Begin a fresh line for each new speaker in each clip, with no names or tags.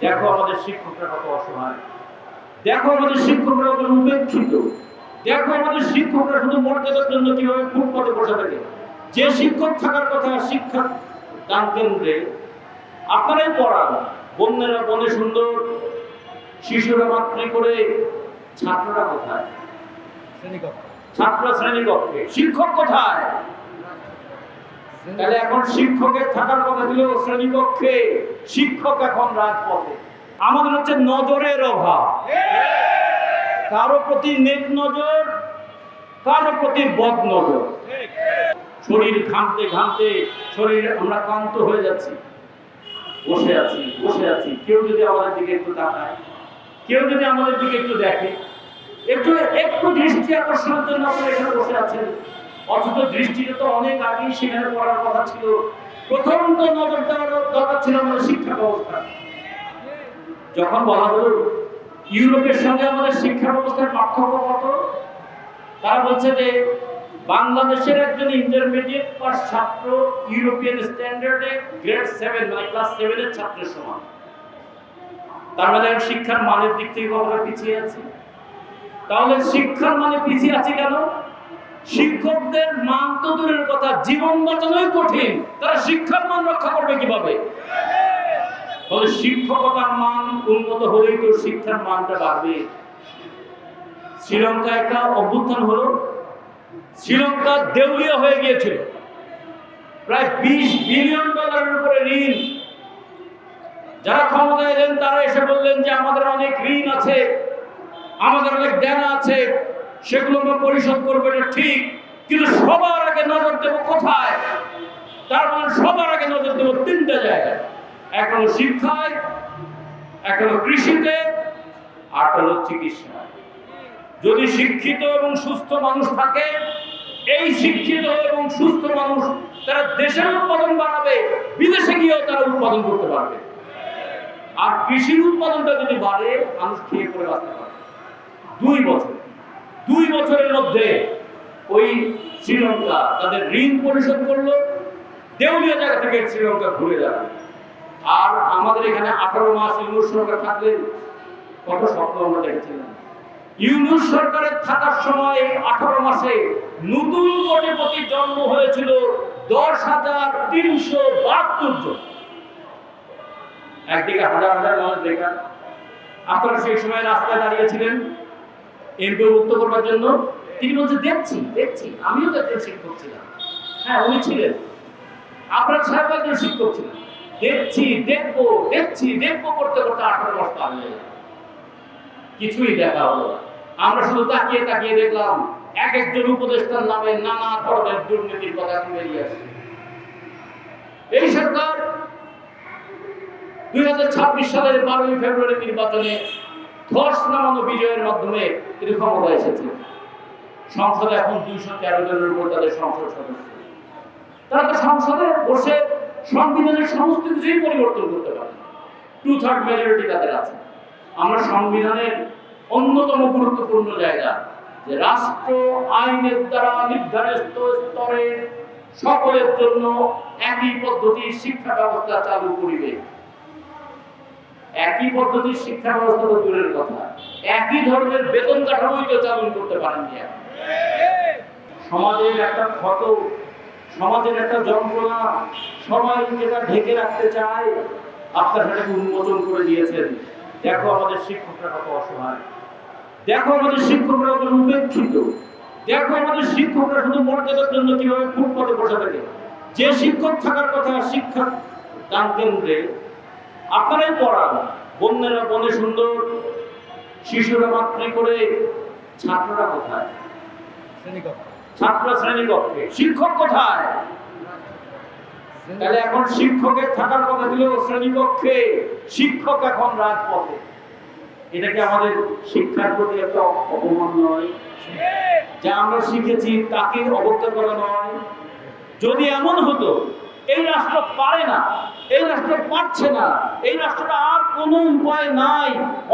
দেখো আমাদের শিক্ষকরা কত অসহায়, দেখো আমাদের শিক্ষকরা কত উপেক্ষিত, দেখো আমাদের শিক্ষকরা শুধু মর্যাদার জন্য কিভাবে ফুটপাতে বসে থাকে। যে শিক্ষক থাকার কথা শিক্ষা দান কেন্দ্রে, আপনারাই পড়ান, বন্যেরা বনে সুন্দর, শিশুরা মাতৃ করে, ছাত্ররা কোথায়? ছাত্র শ্রেণীকক্ষে, শিক্ষক কোথায়? তাহলে এখন শিক্ষকের থাকার কথা ছিল শ্রেণীকক্ষে, শিক্ষক এখন রাজপথে। আমাদের হচ্ছে নজরের অভাব, কারো প্রতি নেক নজর, কারো প্রতি বদ নজর। শরীর ঘামতে ঘামতে শরীর আমরা ক্লান্ত হয়ে যাচ্ছি, বসে আছি। কেউ যদি আমাদের দিকে একটু তাকায়, কেউ যদি আমাদের দিকে একটু দেখে, একটু দৃষ্টি আকর্ষণের জন্য আমরা এখানে বসে আছেন, অথচ দৃষ্টিটা তো অনেক আগেই সেখানে পড়ার কথা ছিল। প্রথম তো নজর দেওয়ার দরকার ছিল আমাদের শিক্ষা ব্যবস্থা। যখন বলা হলো ইউরোপের সঙ্গে আমাদের শিক্ষা ব্যবস্থার পার্থক্য কত, তারা বলছে যে বাংলাদেশের একজন ইন্টারমিডিয়েট পাস ছাত্র ইউরোপিয়ান স্ট্যান্ডার্ডে গ্রেড 7 মানে ক্লাস 7 এর ছাত্রের সমান। তার মানে শিক্ষার মানের দিক থেকে কতটা পিছিয়ে আছে? তাহলে শিক্ষার মানে পিছিয়ে আছে কেন? শিক্ষকদের মান তো দূরের কথা, জীবন বাঁচানোই কঠিন, তারা শিক্ষার মান রক্ষা করবে কিভাবে? তাহলে শিক্ষকতার মান উন্নত হলেই তো শিক্ষার মানটা বাড়বে। শ্রীলঙ্কা একটা অভ্যুত্থান হলো, শ্রীলঙ্কা দেউলিয়া হয়ে গিয়েছিল, প্রায় $20 বিলিয়ন উপরে ঋণ। যারা ক্ষমতায় এলেন তারা এসে বললেন যে আমাদের অনেক ঋণ আছে, আমাদের অনেক দেনা আছে, সেগুলো আমরা পরিশোধ করবো, এটা ঠিক, কিন্তু সবার আগে নজর দেবো কোথায়? তার মানে সবার আগে নজর দেবো 3টা জায়গায়। এক হলো শিক্ষায়, এক হলো কৃষিতে, আর হলো চিকিৎসায়। যদি শিক্ষিত এবং সুস্থ মানুষ থাকে, এই শিক্ষিত এবং সুস্থ মানুষ তারা দেশের উৎপাদন বাড়াবে, বিদেশে গিয়েও তারা উৎপাদন করতে পারবে। আর কৃষির উৎপাদনটা যদি বাড়ে, মানুষ খেয়ে পড়ে বাঁচতে পারবে। 2 বছরের মধ্যে ওই শ্রীলঙ্কা তাদের ঋণ পরিশোধ করলো, দেউলিয়া জায়গা থেকে শ্রীলঙ্কা ঘুরে যাবে। আর আমাদের এখানে 18 মাস ইউনুস সরকার থাকলেন, কত স্বপ্ন আমরা দেখেছিলাম। ইউনুস সরকারের থাকার সময় 18 মাসে নতুন কোটিপতি জন্ম হয়েছিল 10,372 জন। একদিকে হাজার হাজার মানুষ বেকার। আপনারা সেই সময় রাস্তায় দাঁড়িয়েছিলেন এমপি মুক্ত করবার জন্য। তিনি বলছে দেখছি, আমিও তো একজন শিক্ষক ছিলাম। হ্যাঁ, উনি ছিলেন, আপনার সাহেব একজন শিক্ষক ছিলেন। দেখবো করতে করতে 18 মাস পার হয়ে গেল, কিছুই দেখা হলো না। আমরা শুধু তাকিয়ে দেখলাম এক একজন উপদেষ্টার নামে নানা ধরনের দুর্নীতির কথা বেরিয়ে আসছে। এই সরকার 2026 সালের 12 ফেব্রুয়ারি নির্বাচনে ধস নামানো বিজয়ের মাধ্যমে তিনি ক্ষমতায় এসেছে। সংসদে এখন 213 জনের উপর তাদের সংসদ সদস্য। তারা তো সংসদে বসে সংবিধানের সমস্ত কিছুই পরিবর্তন করতে পারে, 2/3 মেজরিটি তাদের আছে। আমরা সংবিধানের অন্যতম গুরুত্বপূর্ণ জায়গা যে রাষ্ট্র আইনের দ্বারা নির্ধারিত স্তরের সকলের জন্য একই পদ্ধতির শিক্ষা ব্যবস্থা চালু করিবে। একই পদ্ধতির শিক্ষা ব্যবস্থা তো দূরের কথা, একই ধরনের বেতন কাঠামোই তো চালু করতে পারেননি। সমাজের একটা ক্ষত, সমাজের একটা যন্ত্রণা, সবাই যেটা ঢেকে রাখতে চায়, আপনারা সেটাকে উন্মোচন করে দিয়েছেন। দেখো আমাদের শিক্ষকরা কত অসহায়, দেখো আমাদের শিক্ষকরা কত উপেক্ষিত, দেখো আমাদের শিক্ষকরা শুধু মর্যাদার জন্য কিভাবে ফুটপাতে বসে থাকে। যে শিক্ষক থাকার কথা শিক্ষা দান কেন্দ্রে, আপনারাই পড়ান, বন্যেরা বনে সুন্দর, শিশুরা মাতৃ করে, ছাত্ররা কোথায়? ছাত্র শ্রেণীকক্ষে, শিক্ষক কোথায়? তাহলে এখন শিক্ষকের থাকার কথা ছিল শ্রেণীকক্ষে, শিক্ষক এখন রাজপথে। এটা কি আমাদের শিক্ষার প্রতি একটা অপমান নয়? যা আমরা শিখেছি তাকে অবজ্ঞা করা নয়? যদি এমন হতো এই রাষ্ট্র পারে না, এই রাষ্ট্র পারছে না, এই রাষ্ট্রটা আর কোনো উপায় নাই,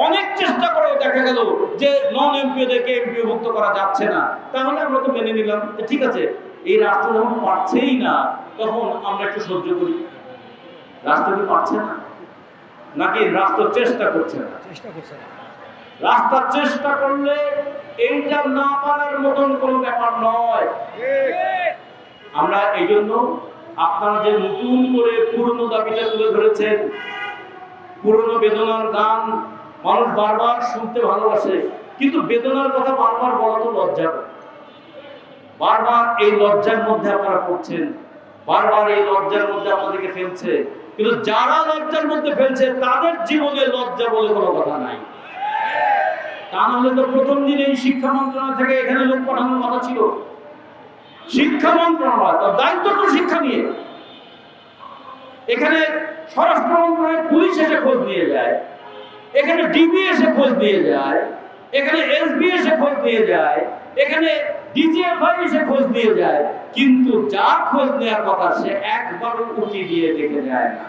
অনেক চেষ্টা করেও দেখা গেল যে নন এমপিওদেরকে এমপিওভুক্ত করা যাচ্ছে না, তাহলে আমরা তো মেনে নিলাম ঠিক আছে, এই রাষ্ট্র যখন পারছেই না তখন আমরা একটু সহ্য করি। রাষ্ট্র কি পারছে না? নাকি রাষ্ট্র চেষ্টা করছে না? রাস্তা চেষ্টা করলে এইটা না পারার মতন কোনো ব্যাপার নয়। আমরা এই জন্য আপনারা যে নতুন করে পুরনো দাবিটা তুলে ধরেছেন, পুরনো বেদনার গান মানুষ বারবার শুনতে ভালোবাসে, কিন্তু বেদনার কথা বারবার বলা তো লজ্জা। বারবার এই লজ্জার মধ্যে আপনারা পড়ছেন, বারবার এই লজ্জার মধ্যে আপনাদেরকে ফেলছে, কিন্তু যারা লজ্জার মধ্যে ফেলছে তাদের জীবনে লজ্জা বলে কোনো কথা নাই। তা নাহলে তো প্রথম দিনে এই শিক্ষা মন্ত্রণালয় থেকে এখানে লোক পাঠানোর কথা ছিল। শিক্ষা মন্ত্রণালয় তার দায়িত্ব তো শিক্ষা নিয়ে, এখানে স্বরাষ্ট্র মন্ত্রণালয়ের পুলিশ এসে খোঁজ নিয়ে যায়, এখানে ডিবি এসে খোঁজ নিয়ে যায়, এখানে এসবি এসে খোঁজ নিয়ে যায়, এখানে ডিজিএফআই এসে খোঁজ নিয়ে যায়, কিন্তু যার খোঁজ নেওয়ার কথা সে একবারও উঠি দিয়ে দেখে যায় না।